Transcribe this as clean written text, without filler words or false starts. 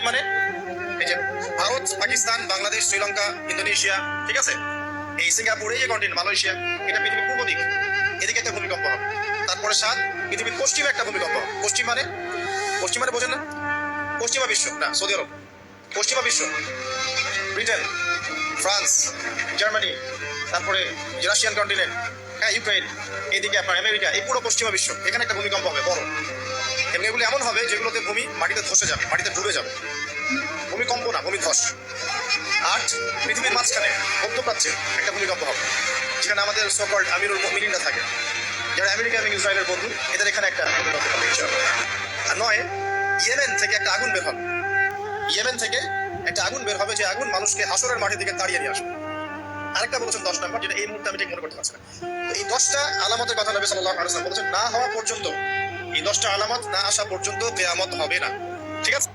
মানে এই যে ভারত, পাকিস্তান, বাংলাদেশ, শ্রীলঙ্কা, ইন্দোনেশিয়া, ঠিক আছে, এই সিঙ্গাপুর, এই যে কন্টিনেন্ট মালয়েশিয়া, এটা পৃথিবীর পূর্ব দিক, এদিকে একটা ভূমিকম্প হবে। তারপরে 7 পৃথিবীর পশ্চিমে একটা ভূমিকম্প হবে। পশ্চিম মানে বোঝেন না, পশ্চিমা বিশ্ব না, সৌদি আরব, পশ্চিমা বিশ্ব, ব্রিটেন, ফ্রান্স, জার্মানি, তারপরে রাশিয়ান কন্টিনেন্ট, হ্যাঁ, ইউক্রেন, এদিকে আপনার আমেরিকা, এই পুরো পশ্চিমা বিশ্ব, এখানে একটা ভূমিকম্প হবে বড়। এবং এগুলো এমন হবে যেগুলোতে ভূমি মাটিতে ধসে যাবে, মাটিতে ডুবে যাবে। ভূমিকম্প না, ভূমিধস। 8 পৃথিবীর মাঝখানে মধ্যপ্রাচ্যে একটা ভূমিকম্প হবে, যেখানে আমাদের সকল্ড আমিরুল মুমিনিনরা থাকে, যারা আমেরিকা এবং ইসরায়েলের বন্ধু, এদের এখানে একটা ভূমিকম্প হবে ইনশাআল্লাহ। আর 9 ইয়েমেন থেকে একটা আগুন বের হবে। ইয়েমেন থেকে একটা আগুন বের হবে, যে আগুন মানুষকে হাসরের মাঠের দিকে তাড়িয়ে নিয়ে আসবে। আরেকটা বলেছেন 10 নম্বর, যেটা এই মুহূর্তে আমি ঠিক মনে করতে পারছি না। তো এই 10টা আলামতের কথা নবী সাল্লাল্লাহু আলাইহি ওয়াসাল্লাম বলেছেন, না হওয়া পর্যন্ত, এই 10টা আলামত না আসা পর্যন্ত কিয়ামত হবে না। ঠিক আছে।